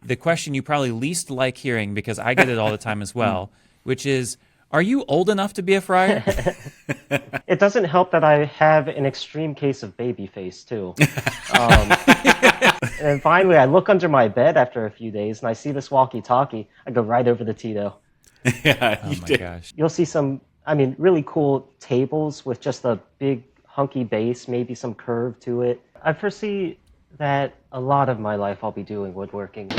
the question you probably least like hearing, because I get it all the time as well, which is, are you old enough to be a friar? It doesn't help that I have an extreme case of baby face, too. Um, and finally, I look under my bed after a few days, and I see this walkie-talkie. I go right over the Tito. Yeah, Oh you my did. gosh. You'll see some, really cool tables with just a big hunky base, maybe some curve to it. I foresee that a lot of my life I'll be doing woodworking.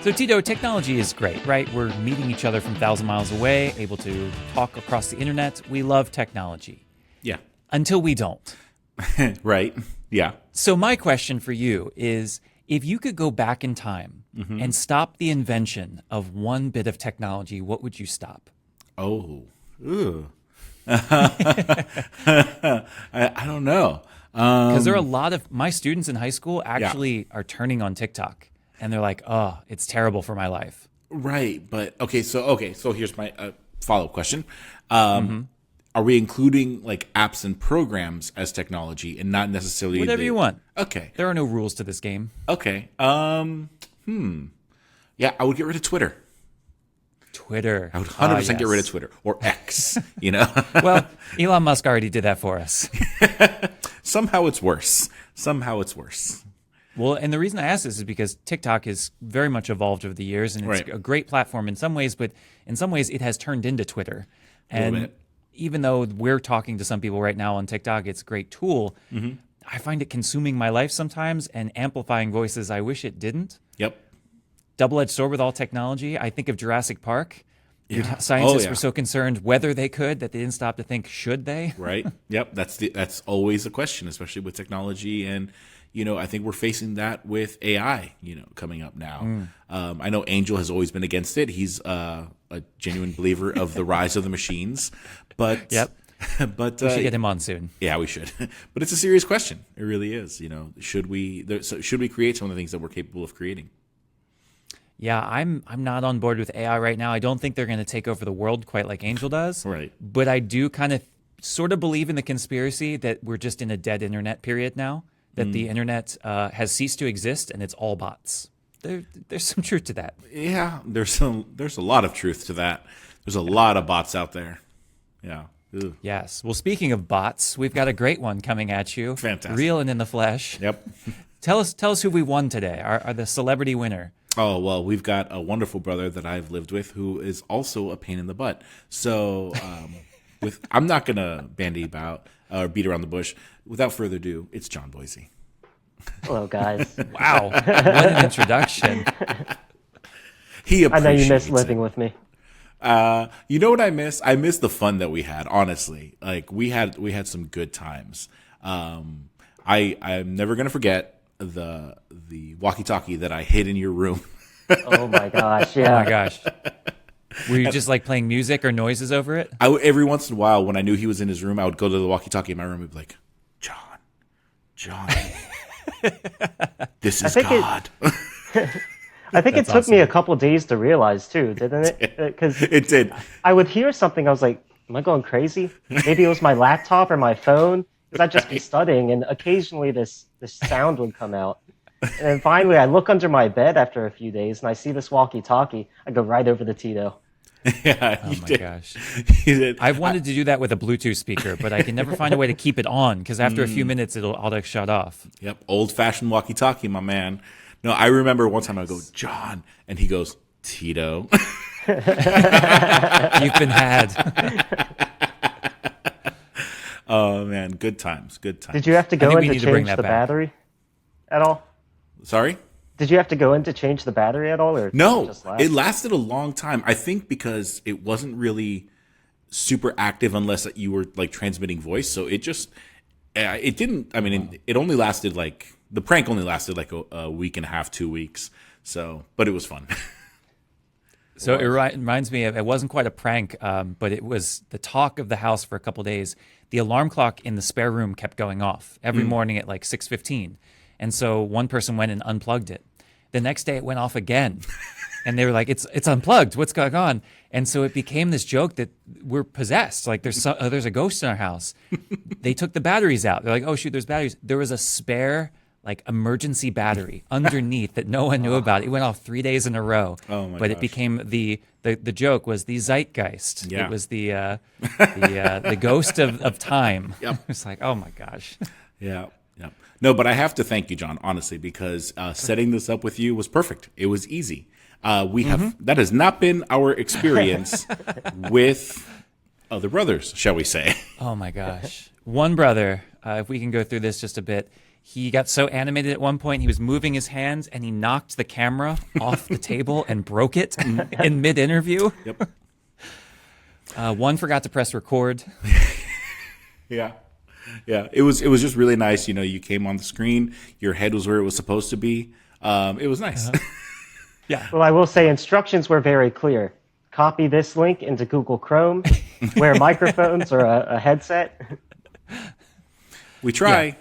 So Tito, technology is great, right? We're meeting each other from 1,000 miles away, able to talk across the internet. We love technology. Yeah. Until we don't. Right. Yeah. So my question for you is, if you could go back in time and stop the invention of one bit of technology, what would you stop? Oh. Ooh. I don't know. Because there are a lot of my students in high school actually are turning on TikTok, and they're like, "Oh, it's terrible for my life." Right, but so here's my follow-up question. Are we including like apps and programs as technology and not necessarily Whatever you want. Okay. There are no rules to this game. Okay. Yeah, I would get rid of Twitter. Twitter. I would 100% get rid of Yes. Twitter or X, you know? Well, Elon Musk already did that for us. Somehow it's worse. Somehow it's worse. Well, and the reason I ask this is because TikTok has very much evolved over the years, and it's Right. a great platform in some ways, but in some ways it has turned into Twitter. little And bit. even though we're talking to some people right now on TikTok, it's a great tool. I find it consuming my life sometimes and amplifying voices I wish it didn't. Yep. Double-edged sword with all technology. I think of Jurassic Park. Yeah. Scientists Oh, yeah. were so concerned whether they could that they didn't stop to think, should they? Right. Yep. That's always a question, especially with technology. And, I think we're facing that with AI, coming up now. I know Angel has always been against it. He's a genuine believer of the rise of the machines. But, Yep. but We should get him on soon. yeah, we should. But it's a serious question. It really is. Should we create some of the things that we're capable of creating? Yeah, I'm not on board with AI right now. I don't think they're going to take over the world quite like Angel does. Right. But I do kind of sort of believe in the conspiracy that we're just in a dead internet period now, that the internet has ceased to exist and it's all bots. There's some truth to that. Yeah, there's a lot of truth to that. There's a lot of bots out there. Yeah. Ugh. Yes. Well, speaking of bots, we've got a great one coming at you. Fantastic. Real and in the flesh. Yep. Tell us who we won today, are the celebrity winner. Oh, well, we've got a wonderful brother that I've lived with who is also a pain in the butt. So I'm not going to bandy about or beat around the bush. Without further ado, it's John Boissy. Hello, guys. Wow. What an introduction. He I know you miss appreciates living it. with me. You know what I miss? I miss the fun that we had, honestly. Like we had some good times. I'm never going to forget the walkie-talkie that I hid in your room. Oh my gosh, Oh yeah. my gosh. Were you just like playing music or noises over it? Every once in a while, when I knew he was in his room, I would go to the walkie-talkie in my room and be like, John, this is think God. I think it That's took awesome. me a couple days to realize too, didn't it? Because It did. I would hear something, I was like, am I going crazy? Maybe it was my laptop or my phone. Because I'd just be studying, and occasionally this sound would come out. And then finally, I look under my bed after a few days, and I see this walkie-talkie. I go right over the Tito. Yeah, Oh you my did. gosh. You did. I've wanted to do that with a Bluetooth speaker, but I can never find a way to keep it on because after a few minutes, it'll auto shut off. Yep, old-fashioned walkie-talkie, my man. No, I remember one time I go, John, and he goes, Tito. You've been had. Oh, man, good times, good times. Did you have to go think in we to need to bring change that the back. battery at all? Sorry? Did you have to go in to change the battery at all? Or did it No, just last? it lasted a long time. I think because it wasn't really super active unless you were like transmitting voice. So it just, it didn't, I mean, it only lasted like, the prank only lasted like a week and a half, 2 weeks. So, but it was fun. So it reminds me of, it wasn't quite a prank, but it was the talk of the house for a couple days. The alarm clock in the spare room kept going off every morning at like 6:15. And so one person went and unplugged it. The next day it went off again. And they were like, it's unplugged. What's going on? And so it became this joke that we're possessed. Like there's a ghost in our house. They took the batteries out. They're like, oh shoot, there's batteries. There was a spare like emergency battery underneath that no one knew about. It went off 3 days in a row. Oh my But gosh. it became the joke was the zeitgeist. Yeah. It was the ghost of time. Yep. It's like, oh my gosh. Yeah. Yeah. No, but I have to thank you, John, honestly, because setting this up with you was perfect. It was easy. That has not been our experience with other brothers, shall we say. Oh my gosh. One brother, if we can go through this just a bit, he got so animated at one point, he was moving his hands and he knocked the camera off the table and broke it in mid-interview. Yep. One forgot to press record. Yeah. Yeah. It was just really nice. You know, you came on the screen, your head was where it was supposed to be. It was nice. Yeah. Well, I will say instructions were very clear. Copy this link into Google Chrome, wear microphones or a headset. We try.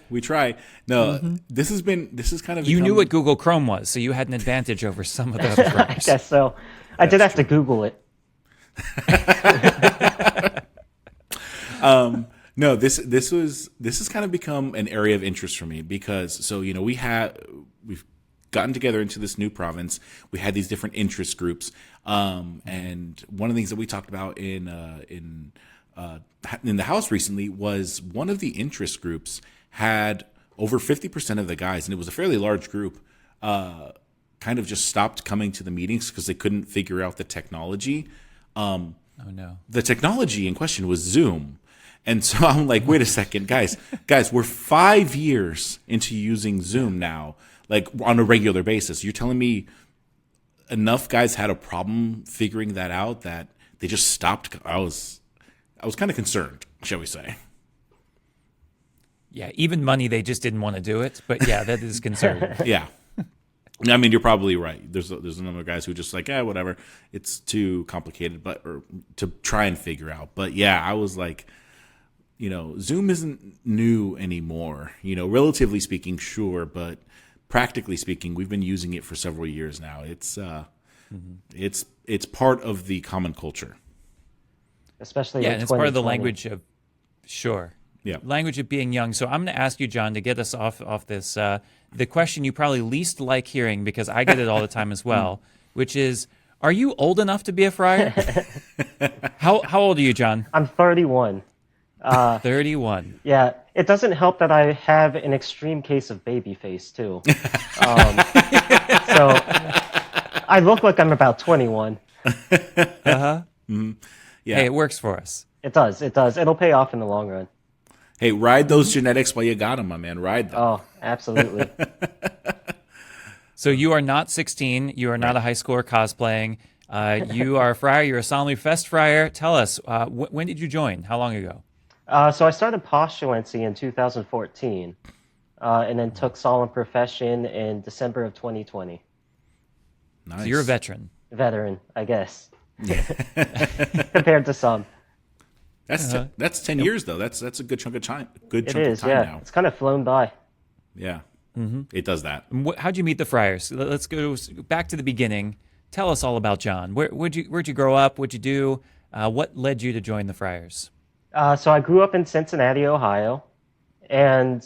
No, this has kind of You knew become- what Google Chrome was, so you had an advantage over some of the other I brothers. guess so. I did have to Google it. No, this has kind of become an area of interest for me because we've gotten together into this new province. We had these different interest groups, and one of the things that we talked about in the house recently was one of the interest groups had over 50% of the guys, and it was a fairly large group, kind of just stopped coming to the meetings because they couldn't figure out the technology. Oh no. The technology in question was Zoom. And so I'm like, wait a second, guys, we're 5 years into using Zoom now, like on a regular basis. You're telling me enough guys had a problem figuring that out that they just stopped. I was kind of concerned, shall we say. Yeah, even money, they just didn't want to do it. But yeah, that is concerning. Yeah. I mean, you're probably right. There's a number of guys who just like, whatever. It's too complicated, or to try and figure out. But yeah, I was like, Zoom isn't new anymore. Relatively speaking, sure, but practically speaking, we've been using it for several years now. It's part of the common culture. Especially Yeah, in and it's part of the 2020. language of, sure. Yeah. Language of being young. So I'm going to ask you, John, to get us off this, the question you probably least like hearing, because I get it all the time as well, which is, are you old enough to be a friar? How old are you, John? I'm 31. 31. Yeah, it doesn't help that I have an extreme case of baby face too. So I look like I'm about 21. Yeah. Hey, it works for us. It does. It'll pay off in the long run. Hey, ride those genetics while you got them, my man. Ride them. Oh, absolutely. So you are not 16. You are not a high schooler cosplaying. You are a friar. You're a solemnly professed friar. Tell us, when did you join? How long ago? So I started postulancy in 2014, and then took solemn profession in December of 2020. Nice. So you're a veteran. Veteran, I guess, compared to some. That's 10 years though. That's a good chunk of time. It is, yeah. Now. It's kind of flown by. Yeah. It does that. How'd you meet the friars? Let's go back to the beginning. Tell us all about John. Where'd you grow up? What'd you do? What led you to join the friars? So I grew up in Cincinnati, Ohio, and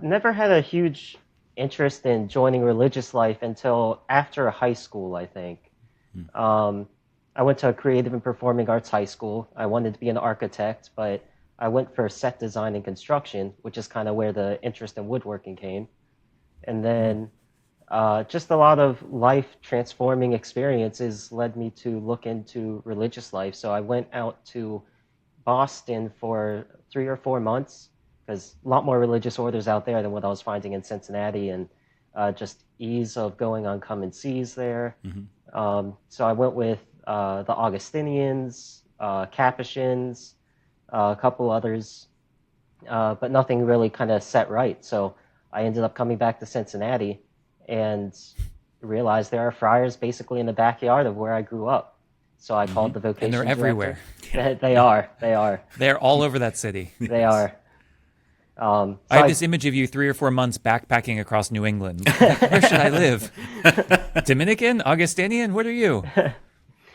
never had a huge interest in joining religious life until after high school, I think. I went to a creative and performing arts high school. I wanted to be an architect, but I went for set design and construction, which is kind of where the interest in woodworking came. And then just a lot of life transforming experiences led me to look into religious life. So I went out to Boston for 3 or 4 months, because a lot more religious orders out there than what I was finding in Cincinnati, and just ease of going on come and sees there. So I went with the Augustinians, Capuchins, a couple others, but nothing really kind of set right. So I ended up coming back to Cincinnati and realized there are friars basically in the backyard of where I grew up. So I called the Vocation And they're director. everywhere. They are. They're all over that city. They are. I have this image of you 3 or 4 months backpacking across New England. Where should I live? Dominican? Augustinian? What are you?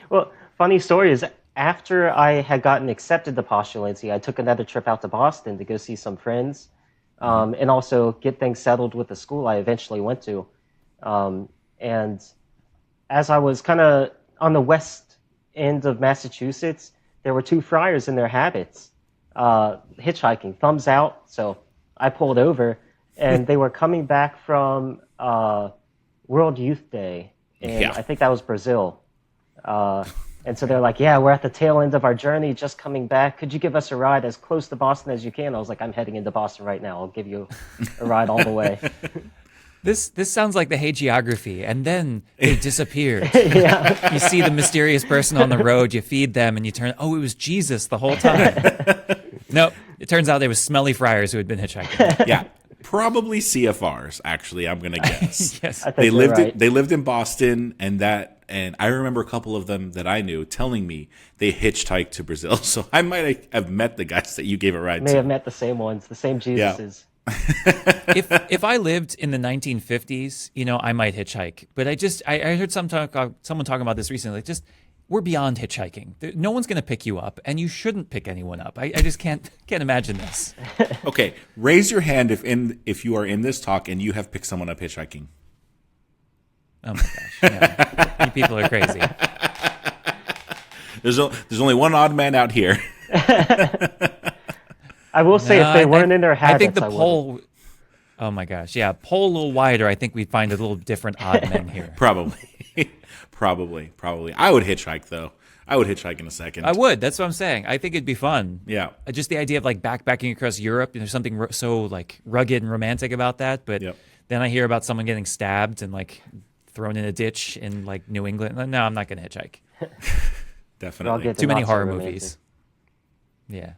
Well, funny story is after I had gotten accepted to postulancy, I took another trip out to Boston to go see some friends, and also get things settled with the school I eventually went to. And as I was kind of on the west end of Massachusetts, there were two friars in their habits, hitchhiking, thumbs out. So I pulled over, and they were coming back from World Youth Day, and I think that was Brazil. And so they're like, yeah, we're at the tail end of our journey, just coming back. Could you give us a ride as close to Boston as you can? I was like, I'm heading into Boston right now. I'll give you a ride all the way. This sounds like the hagiography, and then they disappeared. Yeah. You see the mysterious person on the road, you feed them, and you turn, oh, it was Jesus the whole time. Nope, it turns out they were smelly friars who had been hitchhiking. Yeah, probably CFRs. Actually, I'm gonna guess. Yes, I think They you're lived right. they lived in Boston, and I remember a couple of them that I knew telling me they hitchhiked to Brazil. So I might have met the guys that you gave a ride May to. have met the same ones, the same Jesuses. if I lived in the 1950s, I might hitchhike. But I heard someone talking about this recently. Just we're beyond hitchhiking. No one's going to pick you up, and you shouldn't pick anyone up. I just can't imagine this. Okay, raise your hand if you are in this talk and you have picked someone up hitchhiking. Oh my gosh, yeah. You people are crazy. There's only one odd man out here. I will say, if they weren't in their habits, I think the I wouldn't. poll. Oh my gosh, yeah, poll a little wider. I think we'd find a little different odd men here. Probably. I would hitchhike though. I would hitchhike in a second. I would. That's what I'm saying. I think it'd be fun. Yeah. Just the idea of like backpacking across Europe. There's something so like rugged and romantic about that. But then I hear about someone getting stabbed and like thrown in a ditch in like New England. No, I'm not going to hitchhike. Definitely. Too many not so horror romantic. movies. Yeah.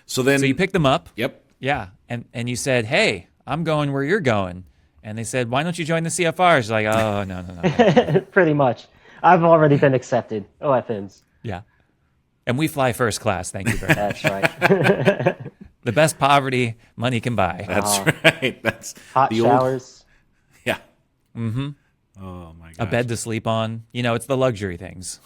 So you picked them up. Yep. Yeah. And you said, hey, I'm going where you're going. And they said, why don't you join the CFRs? Like, oh, no. Pretty much. I've already been accepted. OFMs. Yeah. And we fly first class. Thank you very much. That's right. The best poverty money can buy. That's right. That's Hot the showers. Yeah. Mm-hmm. Oh my god. A bed to sleep on. It's the luxury things.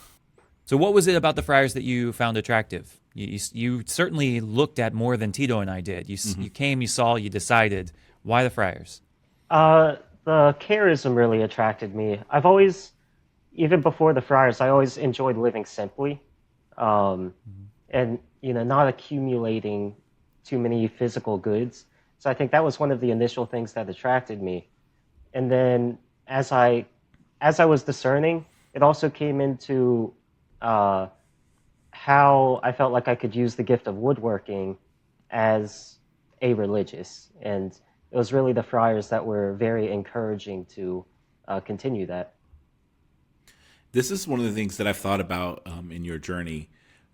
So what was it about the Friars that you found attractive? You certainly looked at more than Tito and I did. You came, you saw, you decided. Why the Friars? The charism really attracted me. I've always, even before the Friars, I always enjoyed living simply, and not accumulating too many physical goods. So I think that was one of the initial things that attracted me. And then as I was discerning, it also came into how I felt like I could use the gift of woodworking as a religious, and it was really the Friars that were very encouraging to continue that. This is one of the things that I've thought about in your journey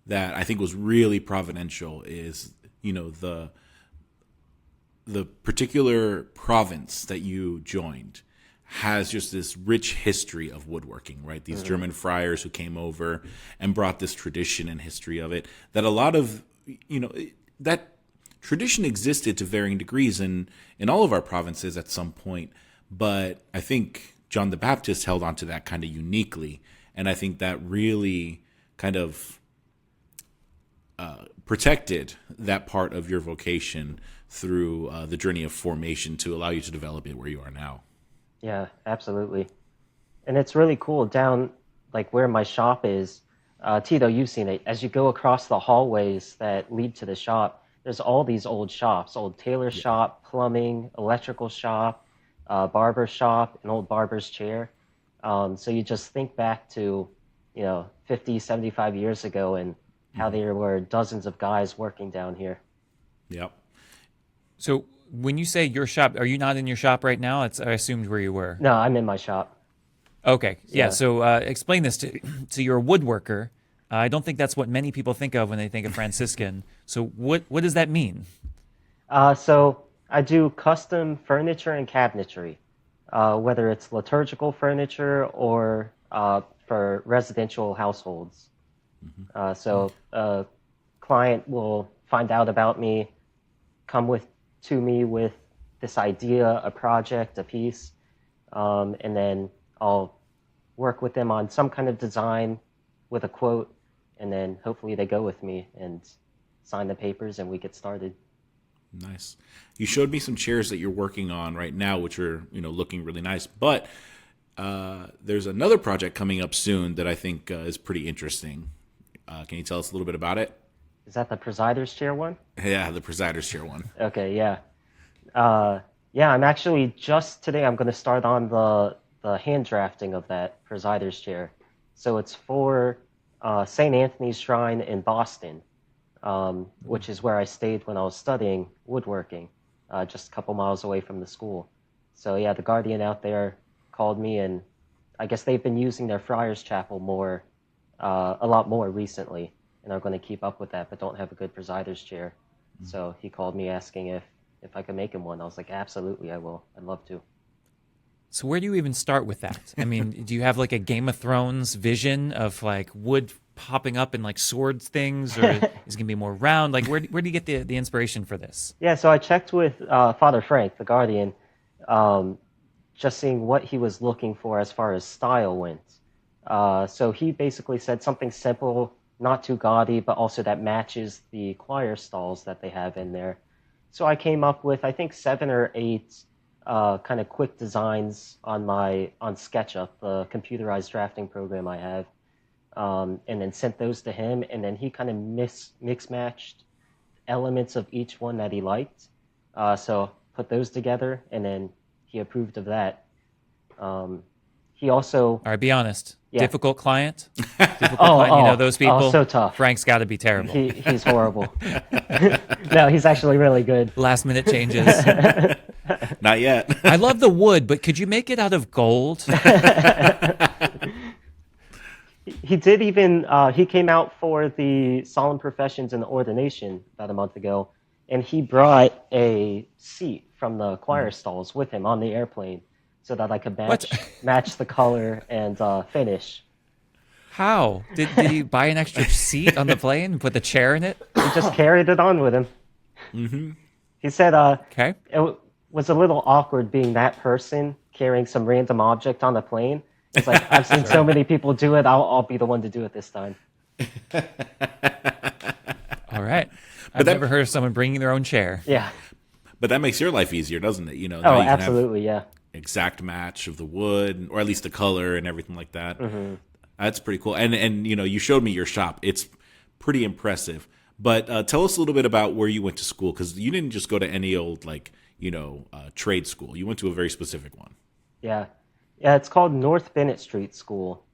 that I think was really providential is, the particular province that you joined has just this rich history of woodworking, right? These German friars who came over and brought this tradition and history of it, that a lot of, that tradition existed to varying degrees in all of our provinces at some point. But I think John the Baptist held on to that kind of uniquely. And I think that really kind of protected that part of your vocation through the journey of formation to allow you to develop it where you are now. Yeah, absolutely. And it's really cool down like where my shop is. Tito, you've seen it. As you go across the hallways that lead to the shop, there's all these old shops, old tailor shop, plumbing, electrical shop, barber shop, an old barber's chair. So you just think back to, 50, 75 years ago and how there were dozens of guys working down here. Yep. So when you say your shop, are you not in your shop right now? I assumed where you were. No, I'm in my shop. Okay. Yeah. So explain this to you're a woodworker. I don't think that's what many people think of when they think of Franciscan. So what does that mean? So I do custom furniture and cabinetry, whether it's liturgical furniture or for residential households. So a client will find out about me, come to me with this idea, a project, a piece, and then I'll work with them on some kind of design with a quote, and then hopefully they go with me and sign the papers and we get started. Nice. You showed me some chairs that you're working on right now, which are, looking really nice. But there's another project coming up soon that I think is pretty interesting. Can you tell us a little bit about it? Is that the presider's chair one? Yeah, the presider's chair one. Okay, yeah. I'm actually just today I'm going to start on the hand drafting of that presider's chair. So it's for St. Anthony's Shrine in Boston, which is where I stayed when I was studying woodworking, just a couple miles away from the school. So yeah, the Guardian out there called me, and I guess they've been using their Friars Chapel a lot more recently, and are going to keep up with that, but don't have a good presider's chair. Mm-hmm. So he called me asking if I could make him one. I was like, absolutely, I will. I'd love to. So where do you even start with that? I mean, do you have like a Game of Thrones vision of like wood popping up in like swords things, or is it going to be more round? Like where do you get the inspiration for this? Yeah, so I checked with Father Frank, the Guardian, just seeing what he was looking for as far as style went. So he basically said something simple, not too gaudy, but also that matches the choir stalls that they have in there. So I came up with, I think, 7 or 8 kind of quick designs on SketchUp, the computerized drafting program I have, and then sent those to him, and then he kind of mix-matched elements of each one that he liked. So put those together, and then he approved of that. He also... All right, be honest. Yeah. Difficult client? Client? You know those people? Oh, so tough. Frank's got to be terrible. He's horrible. No, he's actually really good. Last minute changes. Not yet. I love the wood, but could you make it out of gold? He did even, he came out for the Solemn Professions and the Ordination about a month ago, and he brought a seat from the choir stalls with him on the airplane so that I could match the color and finish. How? Did he buy an extra seat on the plane and put the chair in it? He just carried it on with him. Mm-hmm. He said okay. It was a little awkward being that person carrying some random object on the plane. It's like, I've seen so many people do it, I'll be the one to do it this time. All right. I've never heard of someone bringing their own chair. Yeah. But that makes your life easier, doesn't it? Oh, absolutely, yeah. Exact match of the wood, or at least the color and everything like that. Mm-hmm. That's pretty cool. And you showed me your shop. It's pretty impressive. But tell us a little bit about where you went to school, because you didn't just go to any old trade school. You went to a very specific one. Yeah, it's called North Bennett Street School,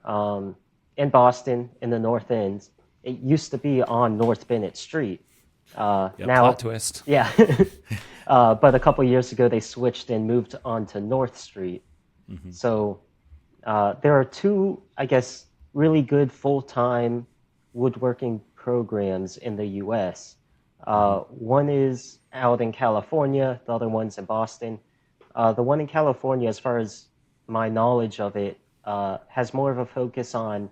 in Boston, in the North End. It used to be on North Bennett Street. Now, plot twist. Yeah. But a couple of years ago, they switched and moved on to North Street. Mm-hmm. So there are 2, I guess, really good full-time woodworking programs in the U.S. One is out in California. The other one's in Boston. The one in California, as far as my knowledge of it, has more of a focus on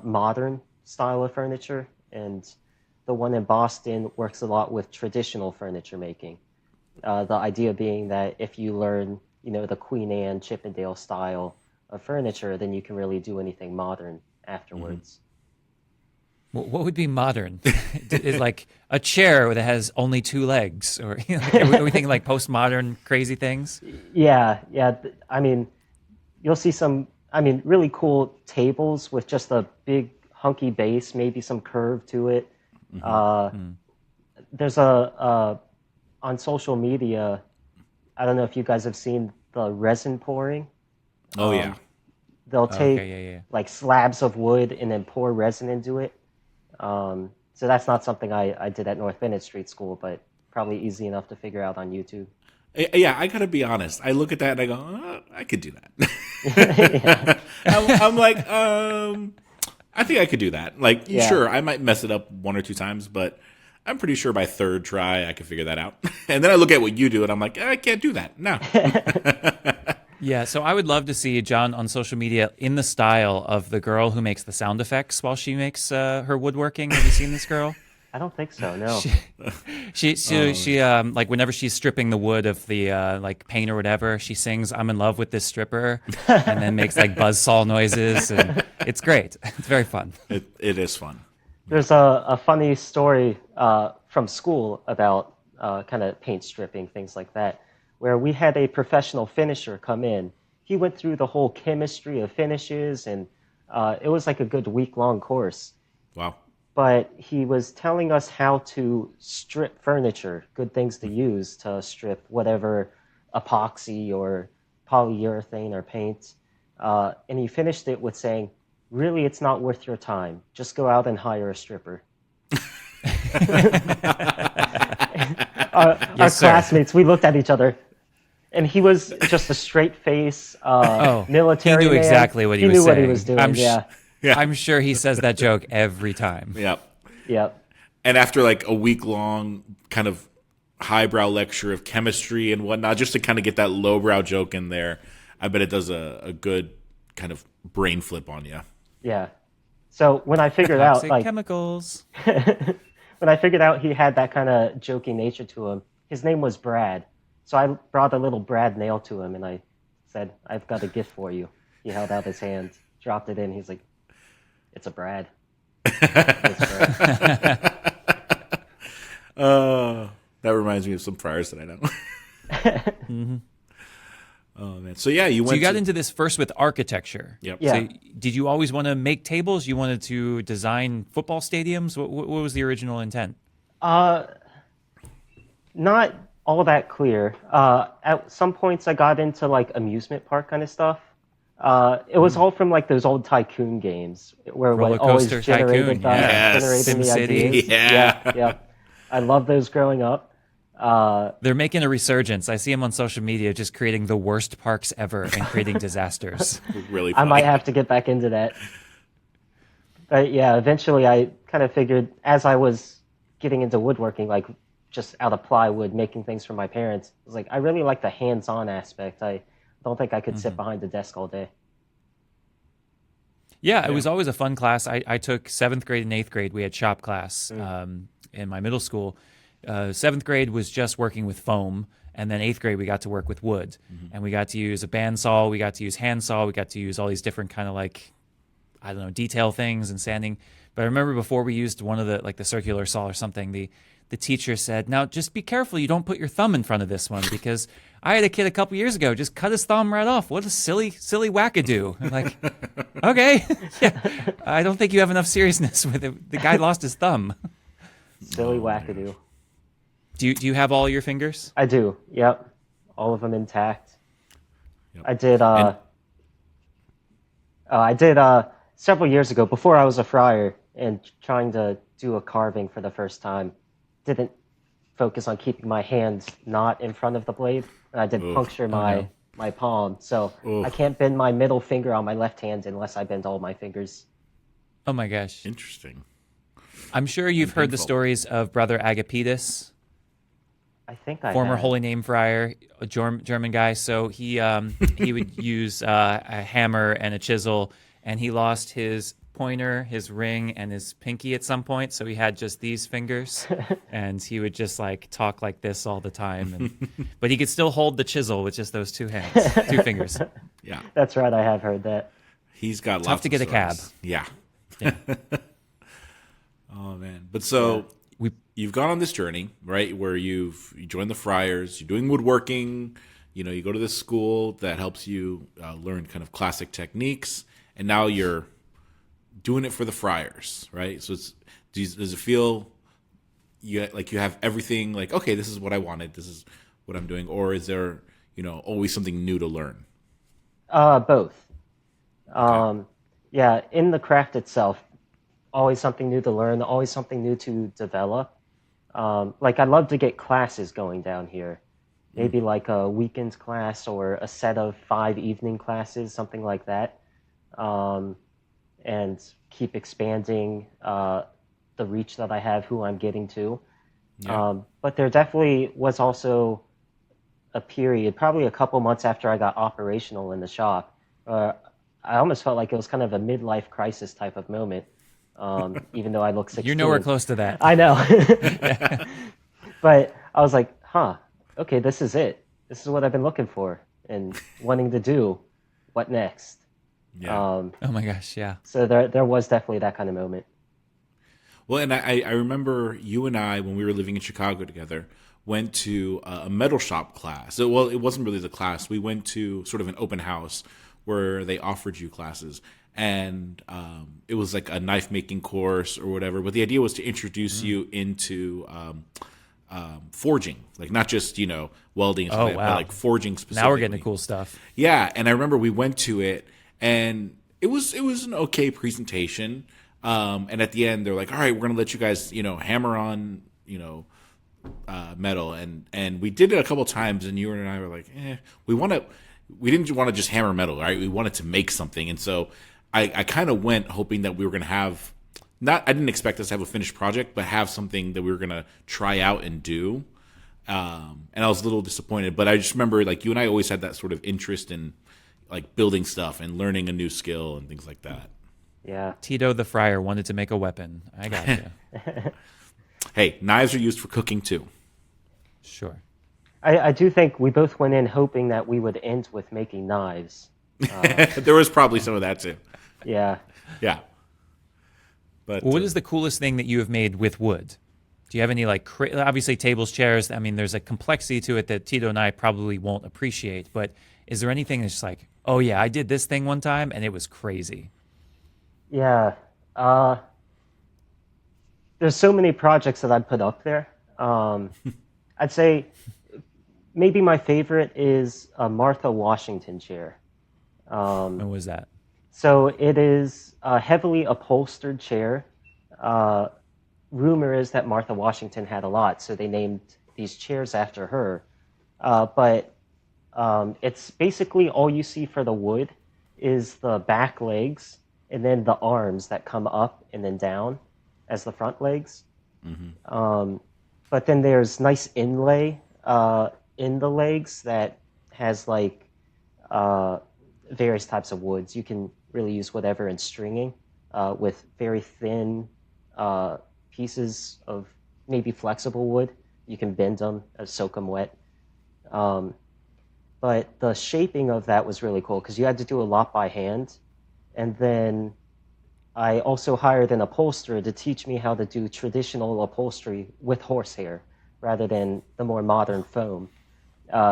modern style of furniture, and the one in Boston works a lot with traditional furniture making. The idea being that if you learn, the Queen Anne Chippendale style of furniture, then you can really do anything modern afterwards. Mm-hmm. What would be modern? Is like a chair that has only 2 legs, or are we thinking like postmodern crazy things? Yeah. I mean, you'll see some, really cool tables with just a big hunky base, maybe some curve to it. Mm-hmm. There's on social media, I don't know if you guys have seen the resin pouring. Oh, yeah. They'll take like slabs of wood and then pour resin into it. So that's not something I did at North Bennett Street School, but probably easy enough to figure out on YouTube. Yeah, I gotta be honest. I look at that and I go, I could do that. I'm like, I think I could do that. Like, sure, I might mess it up 1 or 2 times, but I'm pretty sure by 3rd try I can figure that out. And then I look at what you do and I'm like, I can't do that. No. Yeah, so I would love to see John on social media in the style of the girl who makes the sound effects while she makes her woodworking. Have you seen this girl? I don't think so. No. She like whenever she's stripping the wood of the like paint or whatever, she sings "I'm in love with this stripper," and then makes like buzzsaw noises, and it's great. It's very fun. It is fun. There's a funny story from school about kind of paint stripping, things like that, where we had a professional finisher come in. He went through the whole chemistry of finishes, and it was like a good week-long course. Wow. But he was telling us how to strip furniture, good things to use to strip whatever epoxy or polyurethane or paint. And he finished it with saying, really, it's not worth your time. Just go out and hire a stripper. Our classmates, we looked at each other, and he was just a straight face military he knew man. exactly what he was knew saying. what he was doing, yeah. I'm sure he says that joke every time. Yep. Yep. And after like a week long kind of highbrow lecture of chemistry and whatnot, just to kind of get that lowbrow joke in there, I bet it does a good kind of brain flip on you. Yeah. So when I figured out, Toxic like, chemicals. when I figured out he had that kind of joking nature to him, his name was Brad. So I brought a little Brad nail to him, and I said, I've got a gift for you. He held out his hand, dropped it in. He's like, it's a Brad. It's Brad. That reminds me of some friars that I know. Mm-hmm. Oh man! So yeah, you got into this first with architecture. Yep. Yeah. So did you always want to make tables? You wanted to design football stadiums? What was the original intent? Not all that clear. At some points, I got into like amusement park kind of stuff. It was all from like those old tycoon games where Roller what always Coaster generated, Tycoon, yes. generated the SimCity. ideas. Yeah. I love those growing up. They're making a resurgence. I see them on social media just creating the worst parks ever and creating disasters. Really I funny. might have to get back into that. But yeah, eventually I kind of figured as I was getting into woodworking, like just out of plywood, making things for my parents, I was like, I really like the hands-on aspect. I don't think I could sit behind the desk all day. Yeah, it was always a fun class. I took 7th grade and 8th grade. We had shop class in my middle school. 7th grade was just working with foam, and then 8th grade we got to work with wood, and we got to use a bandsaw, we got to use handsaw, we got to use all these different kind of like, I don't know, detail things and sanding. But I remember before we used one of the like the circular saw or something, the teacher said, "Now just be careful you don't put your thumb in front of this one because I had a kid a couple years ago just cut his thumb right off. What a silly wackadoo!" I'm like, okay, yeah, I don't think you have enough seriousness with it. The guy lost his thumb. Silly wackadoo. Do you have all your fingers? I do. Yep. All of them intact. Yep. I did several years ago before I was a friar and trying to do a carving for the first time. Didn't focus on keeping my hand not in front of the blade, and I did puncture my palm. So I can't bend my middle finger on my left hand unless I bend all my fingers. Oh my gosh. Interesting. I'm sure you've heard the stories of Brother Agapetus. I think I Former have. holy name friar, a German guy. So he would use a hammer and a chisel, and he lost his pointer, his ring, and his pinky at some point. So he had just these fingers, and he would just like talk like this all the time. But he could still hold the chisel with just those two fingers. Yeah, That's right. I have heard that. he's got Tough lots to of get a cab. stories. Yeah. Yeah. Oh man! But so you've gone on this journey, right? Where you joined the friars, you're doing woodworking. You know, you go to this school that helps you learn kind of classic techniques, and now you're doing it for the friars, right? So does it feel you have everything? Like, okay, this is what I wanted. This is what I'm doing, or is there always something new to learn? Both. Yeah, in the craft itself, always something new to learn, always something new to develop. Like I'd love to get classes going down here, maybe like a weekend class or a set of 5 evening classes, something like that, and keep expanding the reach that I have, who I'm getting to. Yeah. But there definitely was also a period, probably a couple months after I got operational in the shop, I almost felt like it was kind of a midlife crisis type of moment even though I look 16. You're nowhere close to that. I know. But I was like, huh, okay, this is it. This is what I've been looking for and wanting to do. What next? Yeah. Oh my gosh, yeah. So there was definitely that kind of moment. Well, and I remember you and I, when we were living in Chicago together, went to a metal shop class. So, well, it wasn't really the class. We went to sort of an open house where they offered you classes. And it was like a knife making course or whatever. But the idea was to introduce you into forging, like not just, welding, and stuff like that, but like forging specifically. Now we're getting to cool stuff. Yeah, and I remember we went to it, and it was an okay presentation. And at the end, they're like, "All right, we're gonna let you guys, hammer on, metal." And we did it a couple times, and you and I were like, we didn't want to just hammer metal, right? We wanted to make something, and so I kind of went hoping that we were gonna have I didn't expect us to have a finished project, but have something that we were gonna try out and do. And I was a little disappointed, but I just remember like you and I always had that sort of interest in like building stuff and learning a new skill and things like that. Yeah. Tito the Friar wanted to make a weapon. I got you. Hey, knives are used for cooking too. Sure. I do think we both went in hoping that we would end with making knives. There was probably some of that too. Yeah. Yeah. But Well, what is the coolest thing that you have made with wood? Do you have any like obviously tables, chairs? I mean, there's a complexity to it that Tito and I probably won't appreciate. But is there anything that's just like, oh yeah, I did this thing one time and it was crazy? Yeah. There's so many projects that I'd put up there. I'd say maybe my favorite is a Martha Washington chair. What was that? So it is a heavily upholstered chair. Rumor is that Martha Washington had a lot, so they named these chairs after her. But it's basically all you see for the wood is the back legs and then the arms that come up and then down as the front legs. Mm-hmm. But then there's nice inlay in the legs that has like various types of woods. You can really use whatever in stringing with very thin pieces of maybe flexible wood. You can bend them, soak them wet. But the shaping of that was really cool because you had to do a lot by hand. And then I also hired an upholsterer to teach me how to do traditional upholstery with horsehair rather than the more modern foam.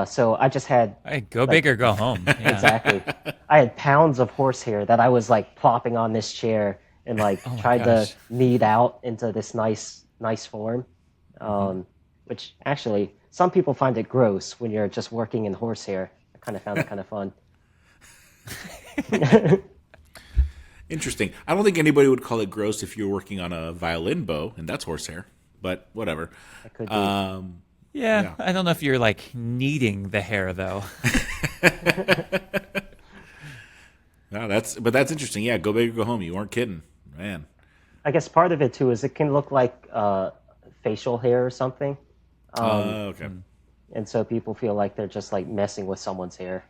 So I just had... Hey, go big or go home. Yeah. Exactly. I had pounds of horsehair that I was like plopping on this chair and like tried to knead out into this nice form. Which actually, some people find it gross when you're just working in horsehair. I kind of found it kind of fun. Interesting. I don't think anybody would call it gross if you were working on a violin bow, and that's horsehair. But whatever. It could be. Yeah, I don't know if you're like kneading the hair though. No, that's interesting. Yeah, go big or go home. You weren't kidding, man. I guess part of it too is it can look like facial hair or something. Okay. And so people feel like they're just like messing with someone's hair.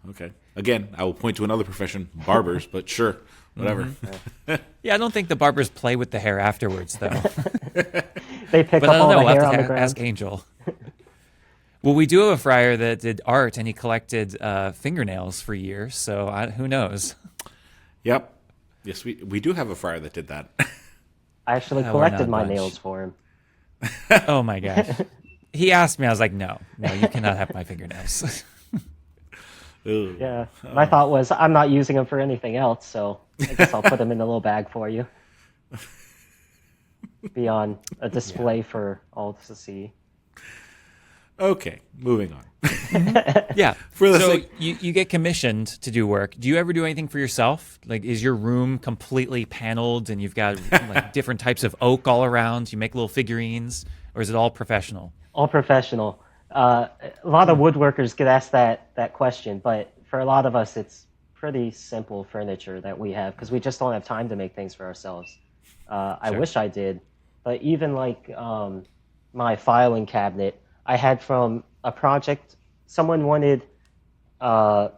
Okay. Again, I will point to another profession, barbers, but sure, whatever. Mm-hmm. Yeah, I don't think the barbers play with the hair afterwards, though. They pick But up I don't all know. the We'll hair have on to the ground. ask Angel. Well, we do have a friar that did art, and he collected fingernails for years, so who knows? Yep. Yes, we do have a friar that did that. I actually we're collected not my much. nails for him. Oh, my gosh. He asked me. I was like, no, you cannot have my fingernails. Ugh. Yeah. My thought was, I'm not using them for anything else, so I guess I'll put them in a little bag for you. Be on a display for all to see. Okay, moving on. Yeah. For the So sake- you get commissioned to do work. Do you ever do anything for yourself? Like, is your room completely paneled and you've got like different types of oak all around? You make little figurines, or is it all professional? All professional. A lot of woodworkers get asked that question, but for a lot of us, it's pretty simple furniture that we have because we just don't have time to make things for ourselves. I wish I did, but even like my filing cabinet, I had from a project. Someone wanted a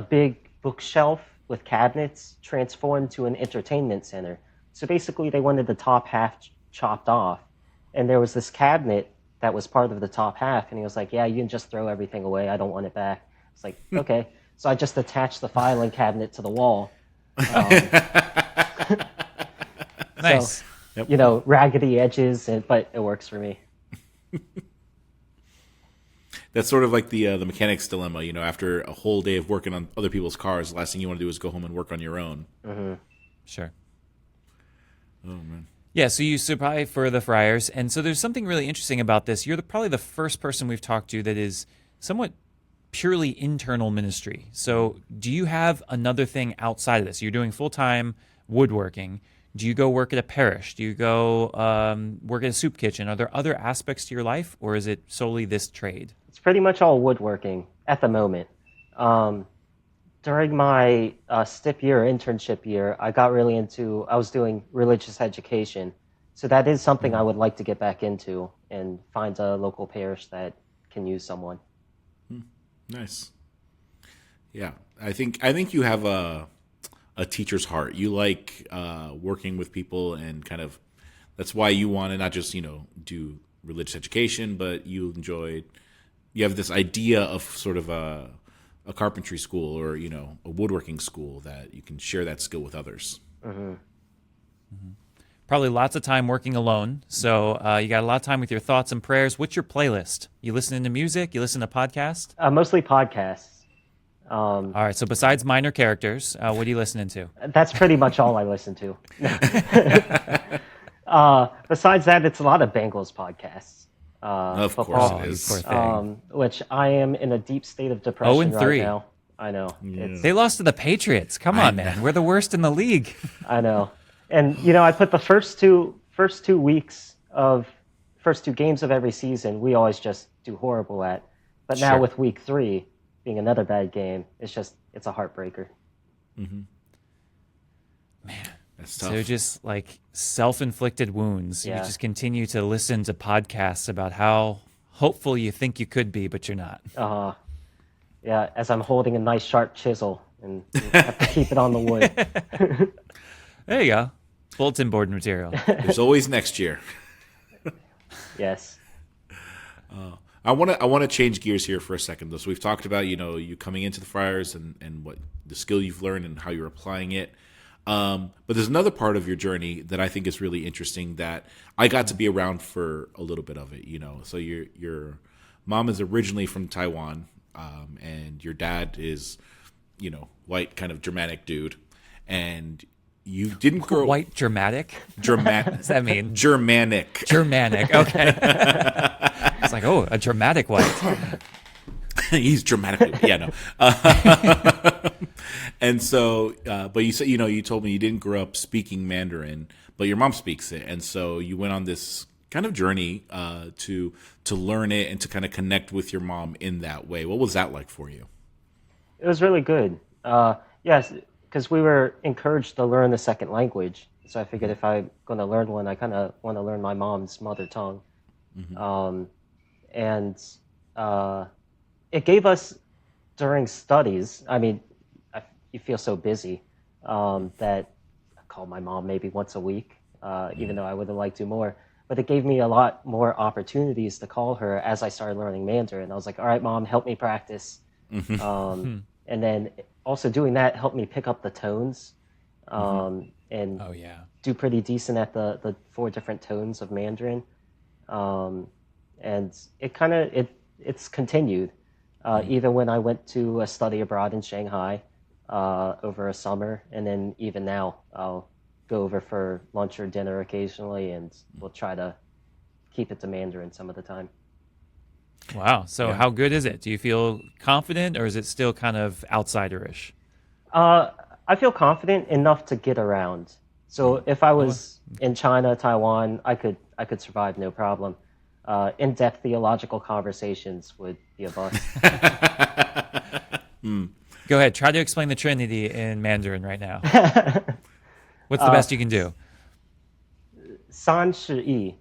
big bookshelf with cabinets transformed to an entertainment center. So basically, they wanted the top half chopped off, and there was this cabinet that was part of the top half, and he was like, "Yeah, you can just throw everything away. I don't want it back." It's like, okay. So I just attached the filing cabinet to the wall. Nice. So, raggedy edges, but it works for me. That's sort of like the mechanic's dilemma. After a whole day of working on other people's cars, the last thing you want to do is go home and work on your own. Mm-hmm. Sure. Oh man. Yeah, so you supply for the Friars, and so there's something really interesting about this. You're probably the first person we've talked to that is somewhat purely internal ministry. So do you have another thing outside of this? You're doing full-time woodworking. Do you go work at a parish? Do you go work at a soup kitchen? Are there other aspects to your life, or is it solely this trade? It's pretty much all woodworking at the moment. During my internship year, I was doing religious education. So that is something I would like to get back into and find a local parish that can use someone. Nice. Yeah, I think you have a teacher's heart. You like working with people, and kind of that's why you want to not just do religious education, but you have this idea of sort of a carpentry school or a woodworking school that you can share that skill with others. Mm-hmm. Mm-hmm. Probably lots of time working alone, so you got a lot of time with your thoughts and prayers. What's your playlist? You listening to music? You listen to podcasts? Mostly podcasts. All right, so besides Minor Characters, what are you listening to? That's pretty much all I listen to. Besides that, it's a lot of Bengals podcasts. Of football, course it is. Poor thing. Which I am in a deep state of depression 0-3. right now. I know. Yeah. They lost to the Patriots. Come on, man. We're the worst in the league. I know. And I put the first two games of every season, we always just do horrible at. But now Sure. with week 3 being another bad game, it's a heartbreaker. Man, That's tough. so just like self-inflicted wounds. You Yeah. just continue to listen to podcasts about how hopeful you think you could be, but you're not. Yeah, as I'm holding a nice sharp chisel and have to keep it on the wood. There you go. Bulletin board material. There's always next year. Yes. I want to change gears here for a second, though. So we've talked about you coming into the Friars and what the skill you've learned and how you're applying it. But there's another part of your journey that I think is really interesting that I got to be around for a little bit of it. So your mom is originally from Taiwan, and your dad is white, kind of Germanic dude, and you didn't grow White dramatic? Germanic. What does that mean? Germanic. Germanic. Okay. It's like, oh, a dramatic white. He's dramatic. Yeah, no. And so, but you said, you told me you didn't grow up speaking Mandarin, but your mom speaks it, and so you went on this kind of journey to learn it and to kind of connect with your mom in that way. What was that like for you? It was really good. Yes, because we were encouraged to learn the second language. So I figured if I'm going to learn one, I kind of want to learn my mom's mother tongue. Mm-hmm. It gave us, during studies, you feel so busy that I call my mom maybe once a week, even though I would have liked to more. But it gave me a lot more opportunities to call her as I started learning Mandarin. I was like, all right, Mom, help me practice. And then also doing that helped me pick up the tones and Oh, yeah. do pretty decent at the 4 different tones of Mandarin. And it's continued. Even when I went to a study abroad in Shanghai over a summer, and then even now I'll go over for lunch or dinner occasionally, and we'll try to keep it to Mandarin some of the time. Wow. So Yeah. how good is it? Do you feel confident, or is it still kind of outsiderish? I feel confident enough to get around. So if I was in China, Taiwan, I could survive no problem. In-depth theological conversations would be a bust. Go ahead. Try to explain the Trinity in Mandarin right now. What's the best you can do? 三是一,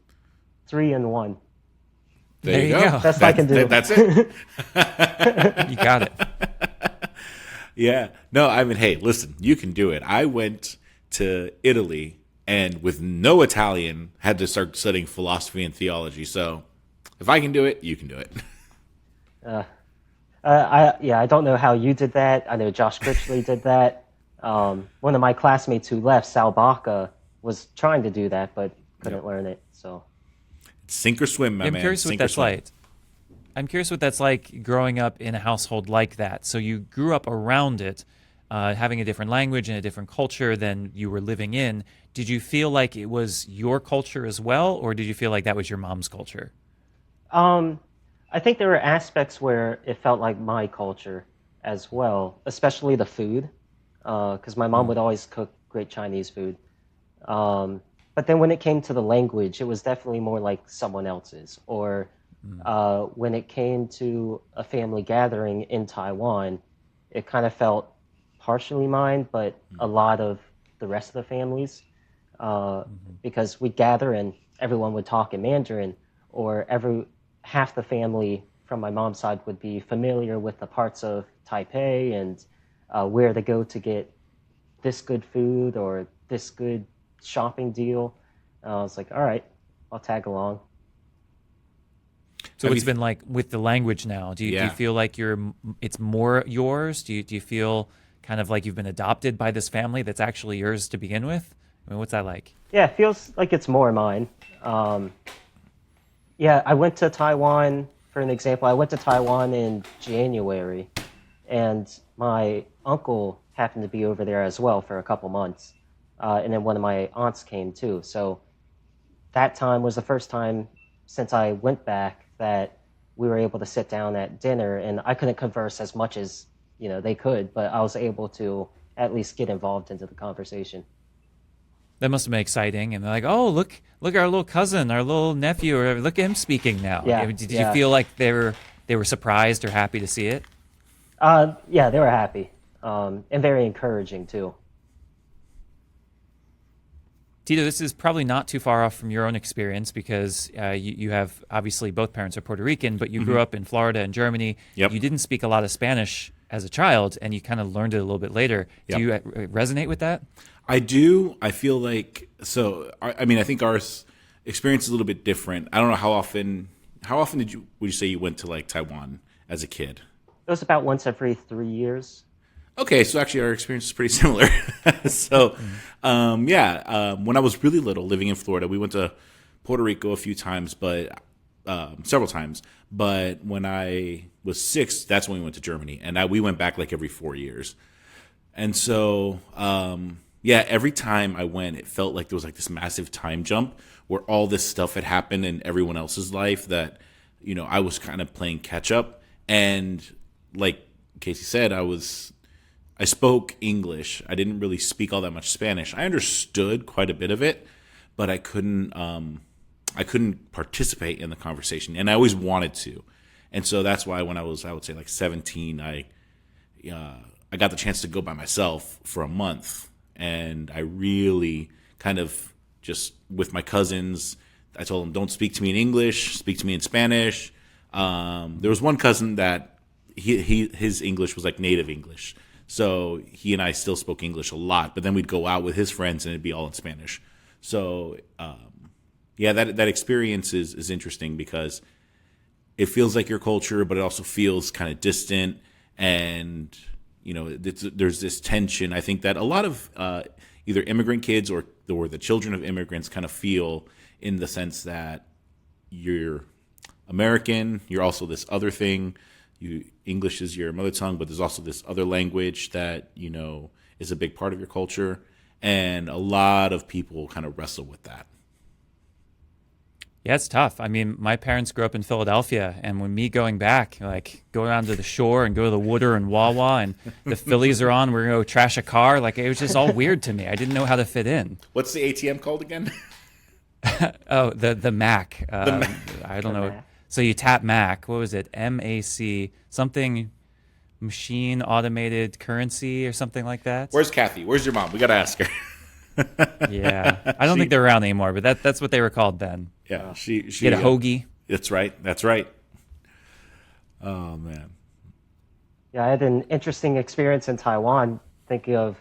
3 in 1. There you go. Best I can do. That's it. You got it. Yeah. No, I mean, hey, listen, you can do it. I went to Italy and with no Italian had to start studying philosophy and theology. So if I can do it, you can do it. Uh, I don't know how you did that. I know Josh Critchley did that. One of my classmates who left, Sal Baca, was trying to do that, but couldn't learn it. So Sink or swim, my I'm man. curious what Sink or that's swim. like. I'm curious what that's like growing up in a household like that. So you grew up around it, having a different language and a different culture than you were living in. Did you feel like it was your culture as well, or did you feel like that was your mom's culture? I think there were aspects where it felt like my culture as well, especially the food, because my mom would always cook great Chinese food. But then when it came to the language, it was definitely more like someone else's. Or when it came to a family gathering in Taiwan, it kind of felt partially mine, but a lot of the rest of the families, because we'd gather and everyone would talk in Mandarin, or half the family from my mom's side would be familiar with the parts of Taipei and where to go to get this good food or this good shopping deal. I was like, all right, I'll tag along. So it's been like with the language now. Do you feel like it's more yours? Do you feel kind of like you've been adopted by this family that's actually yours to begin with? I mean, what's that like? Yeah, it feels like it's more mine. Yeah, I went to Taiwan, for an example. I went to Taiwan in January, and my uncle happened to be over there as well for a couple months. And then one of my aunts came too. So that time was the first time since I went back that we were able to sit down at dinner, and I couldn't converse as much as they could, but I was able to at least get involved into the conversation. That must have been exciting. And they're like, oh, look, our little cousin, our little nephew, or look at him speaking now. Yeah, Did you feel like they were surprised or happy to see it? Yeah, they were happy, and very encouraging too. Tito, this is probably not too far off from your own experience because you have obviously both parents are Puerto Rican, but you grew up in Florida and Germany. Yep. You didn't speak a lot of Spanish as a child, and you kind of learned it a little bit later. Yep. Do you resonate with that? I do. I feel like so. I mean, I think our experience is a little bit different. I don't know how often. How often would you say you went to like Taiwan as a kid? It was about once every 3 years. Okay, so actually our experience is pretty similar. So, when I was really little, living in Florida, we went to Puerto Rico a few times, but several times. But when I was 6, that's when we went to Germany, and we went back like every 4 years. And so, every time I went, it felt like there was like this massive time jump where all this stuff had happened in everyone else's life that, I was kind of playing catch up. And like Casey said, I spoke English. I didn't really speak all that much Spanish. I understood quite a bit of it, but I couldn't participate in the conversation, and I always wanted to. And so that's why when I would say like 17, I got the chance to go by myself for a month, and I really kind of just with my cousins, I told them, don't speak to me in English, speak to me in Spanish. There was one cousin that his English was like native English. So he and I still spoke English a lot, but then we'd go out with his friends and it'd be all in Spanish. So, that experience is interesting because it feels like your culture, but it also feels kind of distant. And, there's this tension. I think that a lot of either immigrant kids or the children of immigrants kind of feel in the sense that you're American, you're also this other thing. English is your mother tongue, but there's also this other language that, is a big part of your culture. And a lot of people kind of wrestle with that. Yeah, it's tough. I mean, my parents grew up in Philadelphia, and when me going back, like go down to the shore and go to the Wooder and Wawa, and the Phillies are on, we're going to go trash a car. Like, it was just all weird to me. I didn't know how to fit in. What's the ATM called again? Oh, the Mac. I don't know. Mac. So you tap Mac. What was it? MAC, something machine automated currency or something like that. Where's Kathy? Where's your mom? We got to ask her. Yeah. I don't think they're around anymore, but that's what they were called then. Yeah. She Get a hoagie. That's right. That's right. Oh, man. Yeah, I had an interesting experience in Taiwan, thinking of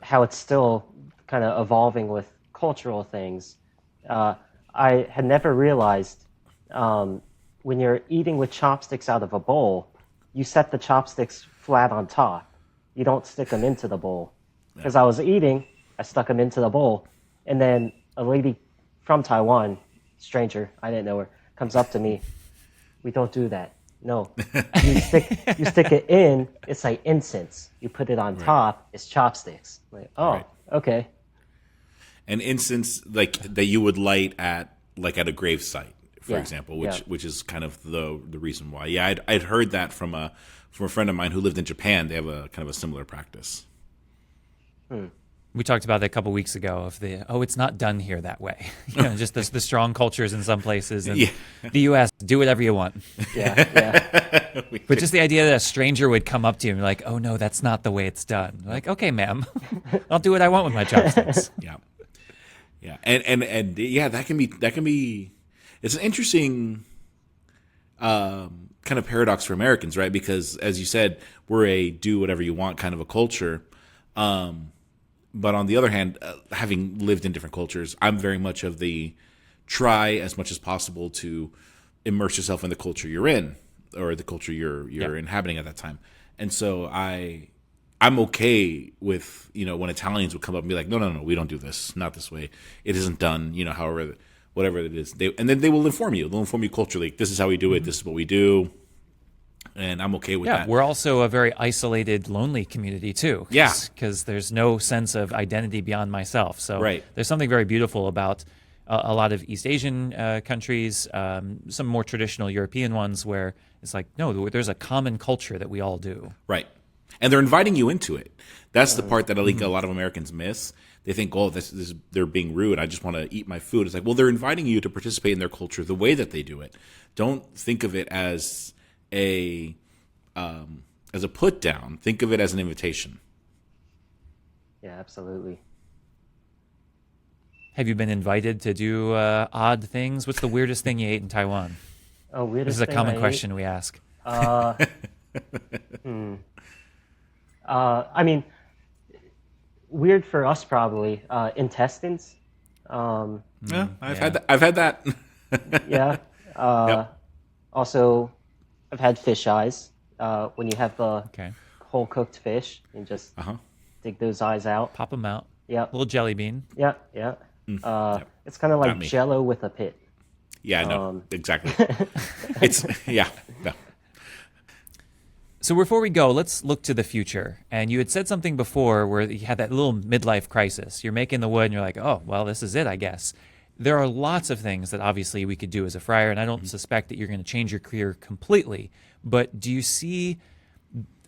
how it's still kind of evolving with cultural things. Uh, I had never realized um, when you're eating with chopsticks out of a bowl, you set the chopsticks flat on top. You don't stick them into the bowl. Because I was eating, I stuck them into the bowl, and then a lady from Taiwan, stranger, I didn't know her, comes up to me. We don't do that. No, you stick it in. It's like incense. You put it on top. It's chopsticks. Like, oh, Right. okay. An instance like that you would light at like at a grave site, for Yeah, example, yeah. which is kind of the reason why. Yeah, I'd heard that from a friend of mine who lived in Japan. They have a kind of a similar practice. We talked about that a couple weeks ago of it's not done here that way. Just the strong cultures in some places, and Yeah. the U.S. do whatever you want. Yeah, yeah. But just the idea that a stranger would come up to you and be like, "Oh no, that's not the way it's done." Like, okay, ma'am, I'll do what I want with my chopsticks. Yeah, yeah, and yeah, that can be. It's an interesting kind of paradox for Americans, right? Because as you said, we're a do whatever you want kind of a culture. But on the other hand, having lived in different cultures, I'm very much of the try as much as possible to immerse yourself in the culture you're in or the culture you're inhabiting at that time. And so I'm okay with, when Italians would come up and be like, no, we don't do this, not this way. It isn't done, however, whatever it is. And then they will inform you. They'll inform you culturally. This is how we do it. This is what we do. And I'm okay with that. We're also a very isolated, lonely community too. Yeah. Because there's no sense of identity beyond myself. So Right. there's something very beautiful about a lot of East Asian countries, some more traditional European ones where it's like, no, there's a common culture that we all do. Right. And they're inviting you into it. That's the part that I think a lot of Americans miss. They think, this they're being rude. I just want to eat my food. It's like, well, they're inviting you to participate in their culture the way that they do it. Don't think of it as a put down. Think of it as an invitation. Yeah, absolutely. Have you been invited to do odd things? What's the weirdest thing you ate in Taiwan? Oh, weirdest This is a thing common I question we ask. ate? I mean, weird for us probably. Intestines. Yeah, I've yeah. had that. Yeah. Yep. Also, I've had fish eyes. When you have the Okay. whole cooked fish, and just Uh-huh. dig those eyes out. Pop them out. Yep. Little jelly bean. Yeah, yeah. Yep. It's kind of Not like me. Jello with a pit. Yeah, no, exactly. It's no. So before we go, let's look to the future. And you had said something before where you had that little midlife crisis. You're making the wood and you're like, oh, well, this is it, I guess. There are lots of things that obviously we could do as a friar, and I don't suspect that you're going to change your career completely. But do you see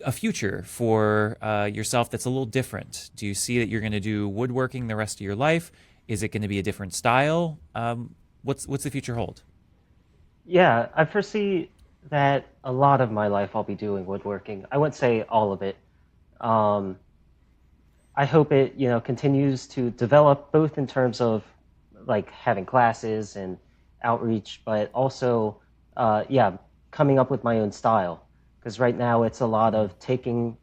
a future for yourself that's a little different? Do you see that you're going to do woodworking the rest of your life? Is it going to be a different style? What's the future hold? Yeah, I foresee that a lot of my life I'll be doing woodworking. I wouldn't say all of it. I hope it, continues to develop both in terms of like having classes and outreach, but also, coming up with my own style. Because right now it's a lot of taking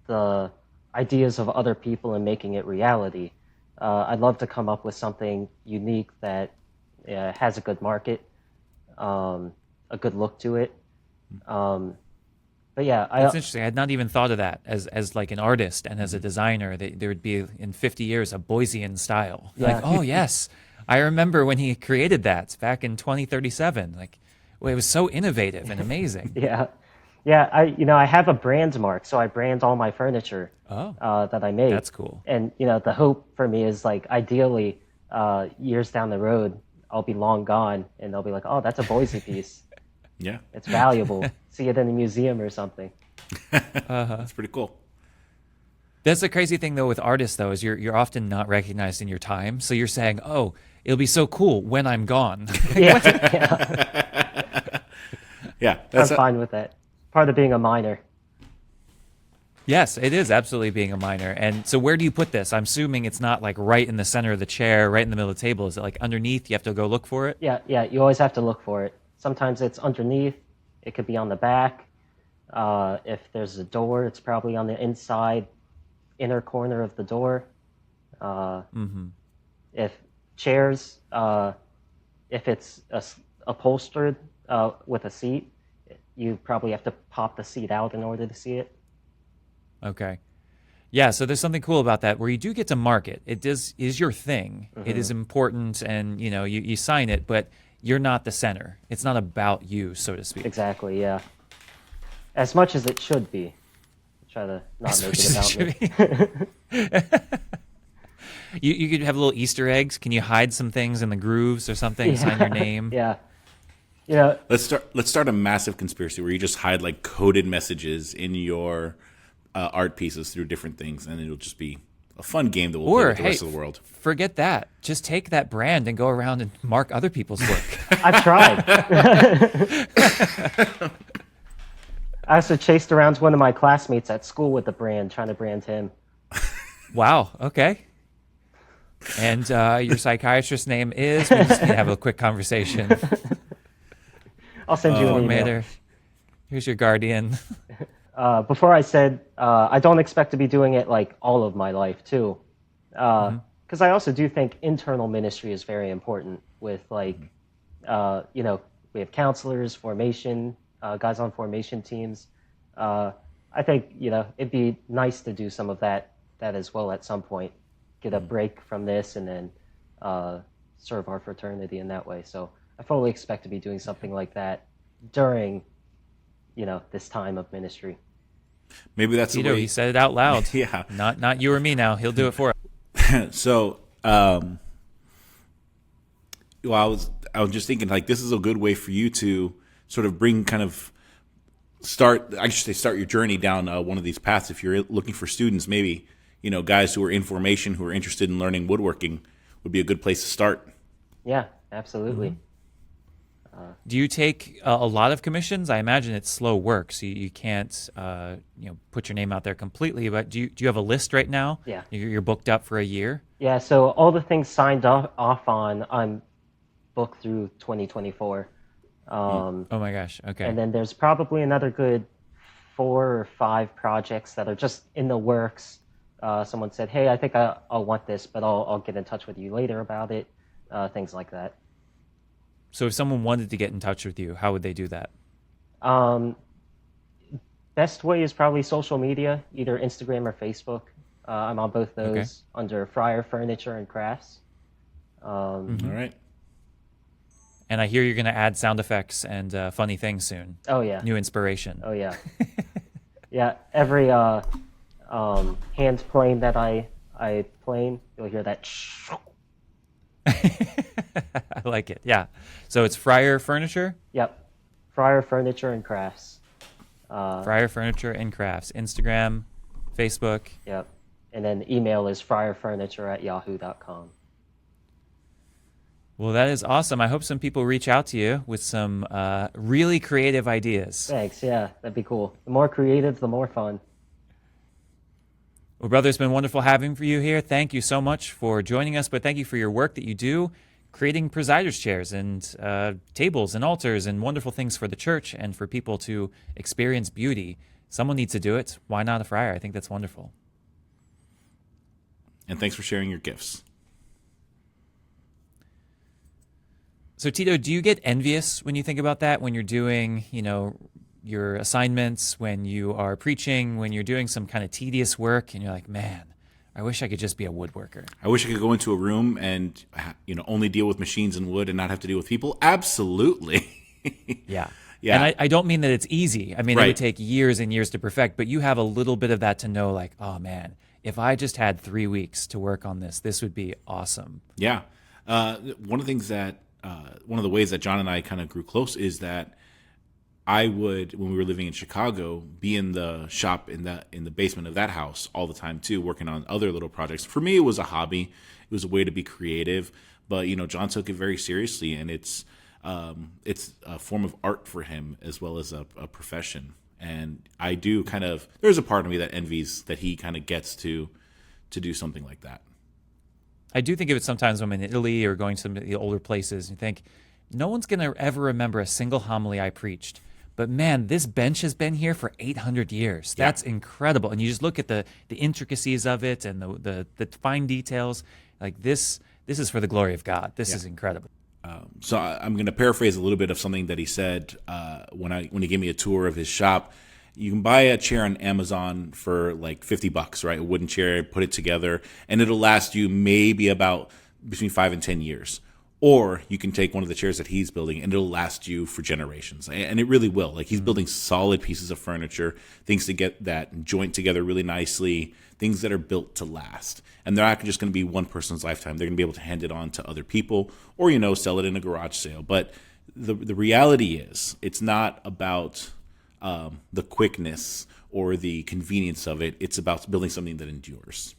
the ideas of other people and making it reality. I'd love to come up with something unique that has a good market, a good look to it. But yeah, That's interesting. I had not even thought of that as like an artist and as a designer. There would be in 50 years a Boissian style. Yeah. Like, oh yes, I remember when he created that back in 2037. Like, well, it was so innovative and amazing. yeah. I have a brand mark, so I brand all my furniture that I make. That's cool. And the hope for me is like ideally, years down the road, I'll be long gone, and they'll be like, "Oh, that's a Boise piece. Yeah, It's valuable. See it in a museum or something." that's pretty cool. That's the crazy thing though with artists though is you're often not recognized in your time. So you're saying, oh, it'll be so cool when I'm gone. Yeah, I'm fine with that. Part of being a miner. Yes, it is absolutely being a minor. And so where do you put this? I'm assuming it's not like right in the center of the chair, right in the middle of the table. Is it like underneath? You have to go look for it? Yeah. You always have to look for it. Sometimes it's underneath. It could be on the back. If there's a door, it's probably on the inside inner corner of the door. If chairs, if it's upholstered with a seat, you probably have to pop the seat out in order to see it. Okay. Yeah, so there's something cool about that where you do get to mark it. It is your thing. It is important, and you sign it, but you're not the center. It's not about you, so to speak. Exactly, yeah. As much as it should be. Try to not make it about me. You could have little Easter eggs. Can you hide some things in the grooves or something? Sign your name. Yeah. You know, Let's start a massive conspiracy where you just hide like coded messages in your art pieces through different things, and it'll just be a fun game that we'll play with the rest of the world. Forget that. Just take that brand and go around and mark other people's work. I've tried. I also chased around one of my classmates at school with the brand, trying to brand him. Wow. Okay. And your psychiatrist's name is? We just need to have a quick conversation. I'll send you an email. Mater, here's your guardian. Before I said, I don't expect to be doing it like all of my life too. Because I also do think internal ministry is very important with like, we have counselors, formation, guys on formation teams. I think, it'd be nice to do some of that as well at some point. Get a break from this and then serve our fraternity in that way. So I fully expect to be doing something like that during, this time of ministry. Maybe that's the way. He said it out loud. Yeah. Not you or me now. He'll do it for us. So, I was just thinking like this is a good way for you to sort of start your journey down one of these paths. If you're looking for students, maybe, guys who are in formation, who are interested in learning woodworking would be a good place to start. Yeah, absolutely. Do you take a lot of commissions? I imagine it's slow work, so you can't put your name out there completely. But do you have a list right now? Yeah. You're booked up for a year? Yeah, so all the things signed off on, I'm booked through 2024. Oh my gosh, okay. And then there's probably another good 4 or 5 projects that are just in the works. Someone said, hey, I think I'll want this, but I'll get in touch with you later about it, things like that. So if someone wanted to get in touch with you, how would they do that? Best way is probably social media, either Instagram or Facebook. I'm on both those under Friar Furniture and Crafts. All right. And I hear you're going to add sound effects and funny things soon. Oh, yeah. New inspiration. Oh, yeah. Yeah, every hand plane that I plane, you'll hear that. I like it. Yeah. So it's Friar Furniture? Yep. Friar Furniture and Crafts. Friar Furniture and Crafts. Instagram, Facebook. Yep. And then email is friarfurniture@yahoo.com. Well, that is awesome. I hope some people reach out to you with some really creative ideas. Thanks. Yeah, that'd be cool. The more creative, the more fun. Well, brother, it's been wonderful having you here. Thank you so much for joining us, but thank you for your work that you do, creating presiders' chairs and tables and altars and wonderful things for the church and for people to experience beauty. Someone needs to do it. Why not a friar? I think that's wonderful. And thanks for sharing your gifts. So, Tito, do you get envious when you think about that, when you're doing, your assignments, when you are preaching, when you're doing some kind of tedious work, and you're like, man, I wish I could just be a woodworker. I wish I could go into a room and only deal with machines and wood and not have to deal with people. Absolutely. Yeah. Yeah. And I don't mean that it's easy. I mean, Right. It would take years and years to perfect, but you have a little bit of that to know, like, oh man, if I just had 3 weeks to work on this would be awesome. Yeah. One of the ways that John and I kind of grew close is that I would, when we were living in Chicago, be in the shop in the basement of that house all the time too, working on other little projects. For me, it was a hobby. It was a way to be creative. But John took it very seriously, and it's a form of art for him as well as a profession. And I do there's a part of me that envies that he kind of gets to do something like that. I do think of it sometimes when I'm in Italy or going to some of the older places and think, no one's going to ever remember a single homily I preached, But man, this bench has been here for 800 years. That's incredible. And you just look at the intricacies of it and the fine details. Like this is for the glory of God. This is incredible. So I'm going to paraphrase a little bit of something that he said when he gave me a tour of his shop. You can buy a chair on Amazon for like $50, right? A wooden chair, put it together, and it'll last you maybe about between 5 and 10 years. Or you can take one of the chairs that he's building, and it'll last you for generations. And it really will. Like, he's building solid pieces of furniture, things to get that joint together really nicely, things that are built to last. And they're not just going to be one person's lifetime. They're going to be able to hand it on to other people, or sell it in a garage sale. But the reality is, it's not about the quickness or the convenience of it. It's about building something that endures.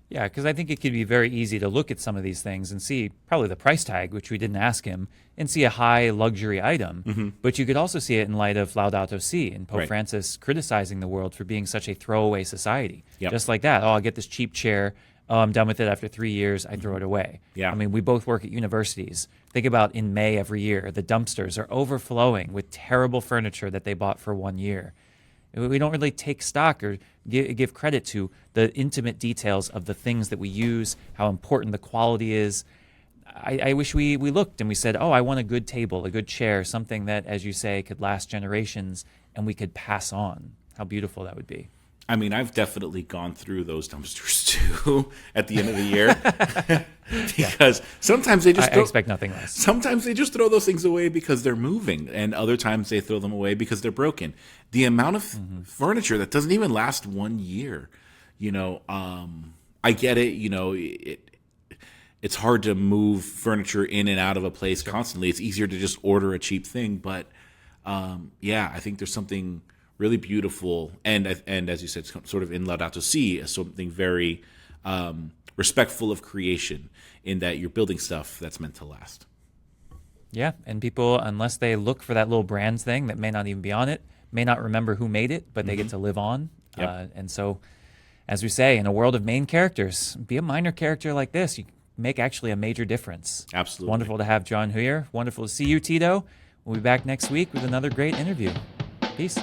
Yeah, because I think it could be very easy to look at some of these things and see probably the price tag, which we didn't ask him, and see a high luxury item. But you could also see it in light of Laudato Si and Pope Francis criticizing the world for being such a throwaway society. Just like that. Oh, I'll get this cheap chair. Oh, I'm done with it after 3 years. I throw it away. I mean, we both work at universities. Think about in May every year, the dumpsters are overflowing with terrible furniture that they bought for 1 year. We don't really take stock or give credit to the intimate details of the things that we use, how important the quality is. I wish we looked and we said, oh, I want a good table, a good chair, something that, as you say, could last generations and we could pass on. How beautiful that would be. I mean, I've definitely gone through those dumpsters too at the end of the year because sometimes they just I expect nothing less. Sometimes they just throw those things away because they're moving, and other times they throw them away because they're broken. The amount of furniture that doesn't even last 1 year, I get it. It's hard to move furniture in and out of a place constantly. It's easier to just order a cheap thing, but I think there's something really beautiful, and as you said, sort of in Laudato Si, as something very respectful of creation, in that you're building stuff that's meant to last. Yeah, and people, unless they look for that little brand thing that may not even be on it, may not remember who made it, but they get to live on. And so, as we say, in a world of main characters, be a minor character like this. You make actually a major difference. Absolutely. Wonderful to have John here. Wonderful to see you, Tito. We'll be back next week with another great interview. Peace.